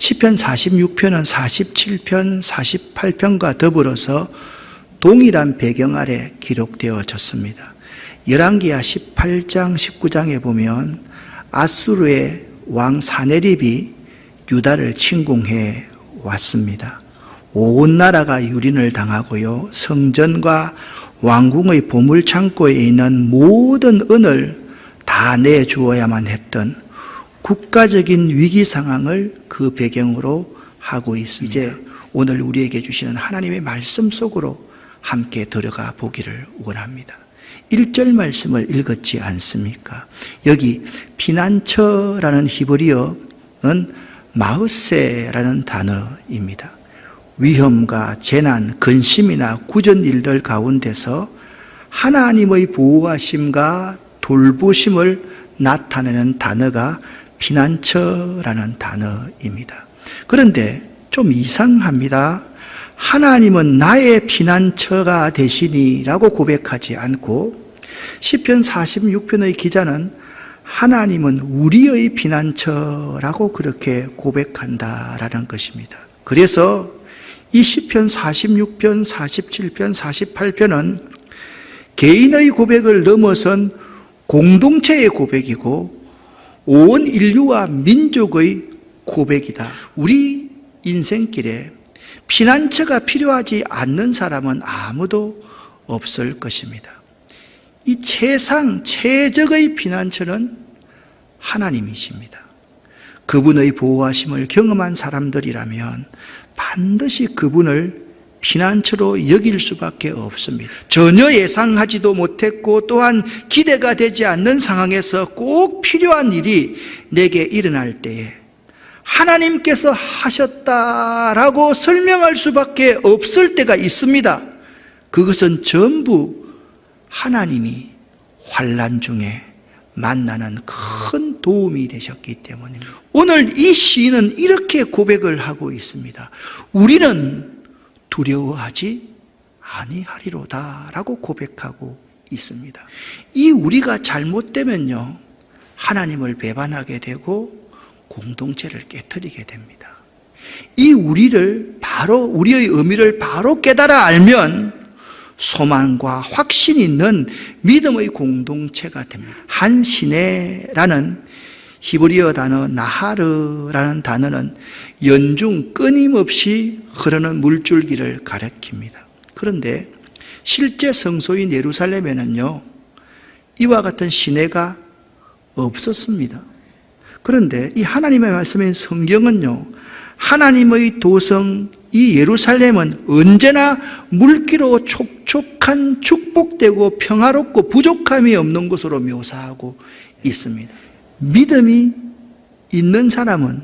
시편 46편은 47편, 48편과 더불어서 동일한 배경 아래 기록되어졌습니다. 열왕기하 18장, 19장에 보면 아수르의 왕 사네립이 유다를 침공해 왔습니다. 온 나라가 유린을 당하고요, 성전과 왕궁의 보물창고에 있는 모든 은을 다 내주어야만 했던 국가적인 위기 상황을 그 배경으로 하고 있습니다. 이제 오늘 우리에게 주시는 하나님의 말씀 속으로 함께 들어가 보기를 원합니다. 1절 말씀을 읽었지 않습니까? 여기 피난처라는 히브리어는 마흐세라는 단어입니다. 위험과 재난, 근심이나 구전 일들 가운데서 하나님의 보호하심과 돌보심을 나타내는 단어가 피난처라는 단어입니다. 그런데 좀 이상합니다. 하나님은 나의 피난처가 되시니라고 고백하지 않고 시편 46편의 기자는 하나님은 우리의 피난처라고 그렇게 고백한다라는 것입니다. 그래서 이 시편 46편, 47편, 48편은 개인의 고백을 넘어선 공동체의 고백이고 온 인류와 민족의 고백이다. 우리 인생길에 피난처가 필요하지 않는 사람은 아무도 없을 것입니다. 이 최적의 피난처는 하나님이십니다. 그분의 보호하심을 경험한 사람들이라면 반드시 그분을 피난처로 여길 수밖에 없습니다. 전혀 예상하지도 못했고 또한 기대가 되지 않는 상황에서 꼭 필요한 일이 내게 일어날 때에 하나님께서 하셨다라고 설명할 수밖에 없을 때가 있습니다. 그것은 전부 하나님이 환난 중에 만나는 큰 도움이 되셨기 때문입니다. 오늘 이 시인은 이렇게 고백을 하고 있습니다. 우리는 두려워하지 아니하리로다 라고 고백하고 있습니다. 이 우리가 잘못되면요, 하나님을 배반하게 되고 공동체를 깨트리게 됩니다. 이 우리의 의미를 바로 깨달아 알면 소망과 확신 있는 믿음의 공동체가 됩니다. 한시내라는 히브리어 단어 나하르라는 단어는 연중 끊임없이 흐르는 물줄기를 가리킵니다. 그런데 실제 성소인 예루살렘에는요, 이와 같은 시내가 없었습니다. 그런데 이 하나님의 말씀인 성경은요, 하나님의 도성 이 예루살렘은 언제나 물기로 촉촉한 축복되고 평화롭고 부족함이 없는 곳으로 묘사하고 있습니다. 믿음이 있는 사람은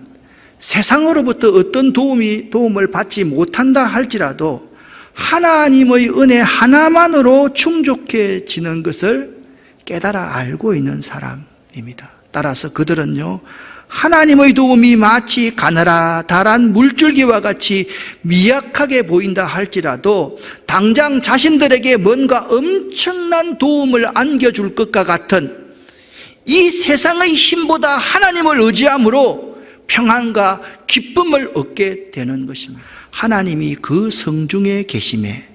세상으로부터 어떤 도움을 받지 못한다 할지라도 하나님의 은혜 하나만으로 충족해지는 것을 깨달아 알고 있는 사람입니다. 따라서 그들은요, 하나님의 도움이 마치 가느다란 물줄기와 같이 미약하게 보인다 할지라도 당장 자신들에게 뭔가 엄청난 도움을 안겨줄 것과 같은 이 세상의 힘보다 하나님을 의지함으로 평안과 기쁨을 얻게 되는 것입니다. 하나님이 그 성중에 계심에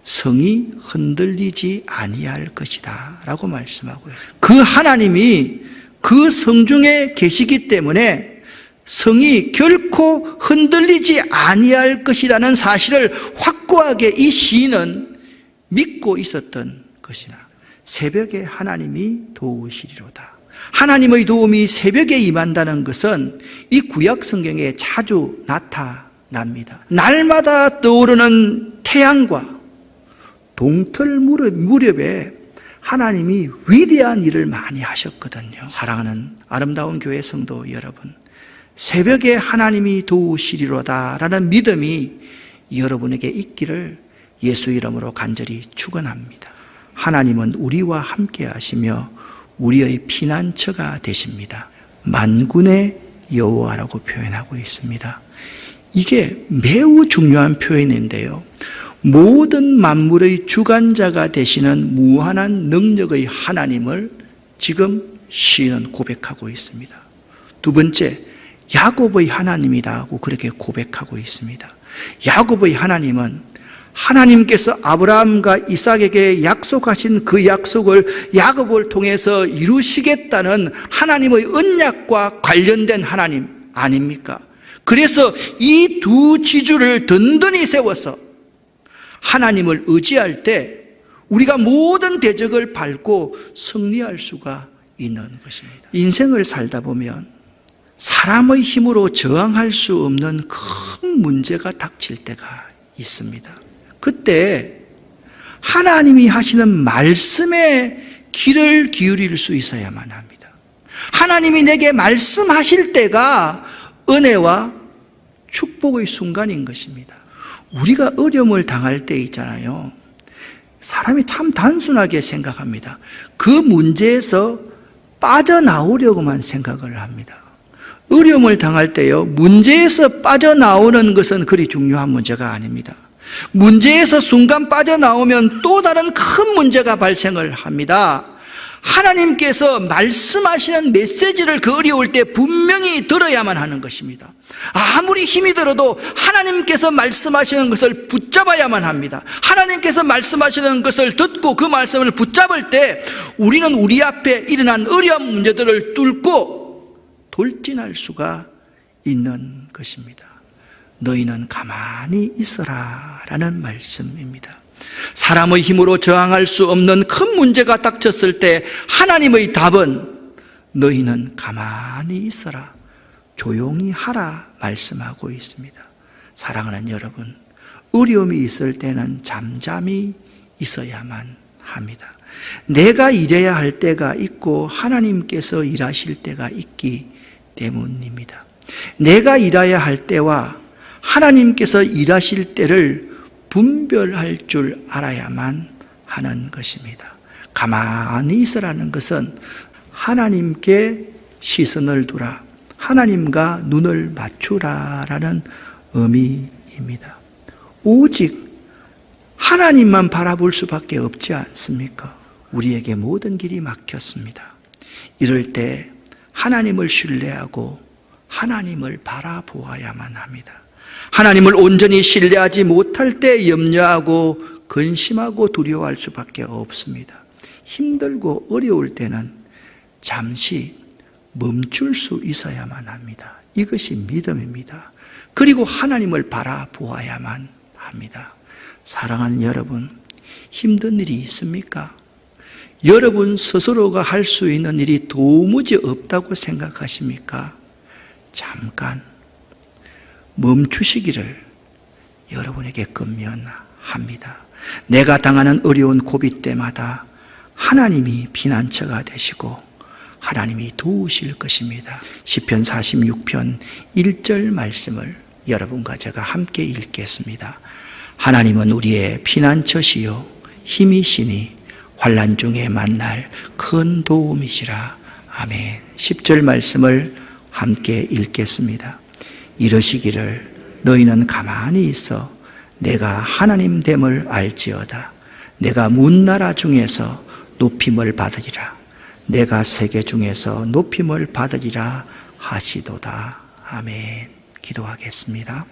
성이 흔들리지 아니할 것이다 라고 말씀하고 있습니다. 그 하나님이 그 성중에 계시기 때문에 성이 결코 흔들리지 아니할 것이라는 사실을 확고하게 이 시인은 믿고 있었던 것이나 새벽에 하나님이 도우시리로다. 하나님의 도움이 새벽에 임한다는 것은 이 구약 성경에 자주 나타납니다. 날마다 떠오르는 태양과 동틀 무렵에 하나님이 위대한 일을 많이 하셨거든요. 사랑하는 아름다운 교회 성도 여러분, 새벽에 하나님이 도우시리로다라는 믿음이 여러분에게 있기를 예수 이름으로 간절히 축원합니다. 하나님은 우리와 함께 하시며 우리의 피난처가 되십니다. 만군의 여호와라고 표현하고 있습니다. 이게 매우 중요한 표현인데요, 모든 만물의 주관자가 되시는 무한한 능력의 하나님을 지금 시인은 고백하고 있습니다. 두 번째, 야곱의 하나님이라고 그렇게 고백하고 있습니다. 야곱의 하나님은 하나님께서 아브라함과 이삭에게 약속하신 그 약속을 야곱을 통해서 이루시겠다는 하나님의 언약과 관련된 하나님 아닙니까? 그래서 이 두 지주를 든든히 세워서 하나님을 의지할 때 우리가 모든 대적을 밟고 승리할 수가 있는 것입니다. 인생을 살다 보면 사람의 힘으로 저항할 수 없는 큰 문제가 닥칠 때가 있습니다. 그때 하나님이 하시는 말씀에 귀를 기울일 수 있어야만 합니다. 하나님이 내게 말씀하실 때가 은혜와 축복의 순간인 것입니다. 우리가 어려움을 당할 때 있잖아요. 사람이 참 단순하게 생각합니다. 그 문제에서 빠져나오려고만 생각을 합니다. 어려움을 당할 때요, 문제에서 빠져나오는 것은 그리 중요한 문제가 아닙니다. 문제에서 순간 빠져나오면 또 다른 큰 문제가 발생을 합니다. 하나님께서 말씀하시는 메시지를 그 어려울 때 분명히 들어야만 하는 것입니다. 아무리 힘이 들어도 하나님께서 말씀하시는 것을 붙잡아야만 합니다. 하나님께서 말씀하시는 것을 듣고 그 말씀을 붙잡을 때 우리는 우리 앞에 일어난 어려운 문제들을 뚫고 돌진할 수가 있는 것입니다. 너희는 가만히 있어라 라는 말씀입니다. 사람의 힘으로 저항할 수 없는 큰 문제가 닥쳤을 때 하나님의 답은 너희는 가만히 있어라, 조용히 하라 말씀하고 있습니다. 사랑하는 여러분, 어려움이 있을 때는 잠잠히 있어야만 합니다. 내가 일해야 할 때가 있고 하나님께서 일하실 때가 있기 때문입니다. 내가 일해야 할 때와 하나님께서 일하실 때를 분별할 줄 알아야만 하는 것입니다. 가만히 있으라는 것은 하나님께 시선을 두라, 하나님과 눈을 맞추라라는 의미입니다. 오직 하나님만 바라볼 수밖에 없지 않습니까? 우리에게 모든 길이 막혔습니다. 이럴 때 하나님을 신뢰하고 하나님을 바라보아야만 합니다. 하나님을 온전히 신뢰하지 못할 때 염려하고 근심하고 두려워할 수밖에 없습니다. 힘들고 어려울 때는 잠시 멈출 수 있어야만 합니다. 이것이 믿음입니다. 그리고 하나님을 바라보아야만 합니다. 사랑하는 여러분, 힘든 일이 있습니까? 여러분 스스로가 할 수 있는 일이 도무지 없다고 생각하십니까? 잠깐 멈추시기를 여러분에게 권면합니다. 내가 당하는 어려운 고비 때마다 하나님이 피난처가 되시고 하나님이 도우실 것입니다. 시편 46편 1절 말씀을 여러분과 제가 함께 읽겠습니다. 하나님은 우리의 피난처시요 힘이시니 환난 중에 만날 큰 도움이시라. 아멘. 10절 말씀을 함께 읽겠습니다. 이러시기를 너희는 가만히 있어 내가 하나님 됨을 알지어다. 내가 문나라 중에서 높임을 받으리라. 내가 세계 중에서 높임을 받으리라 하시도다. 아멘. 기도하겠습니다.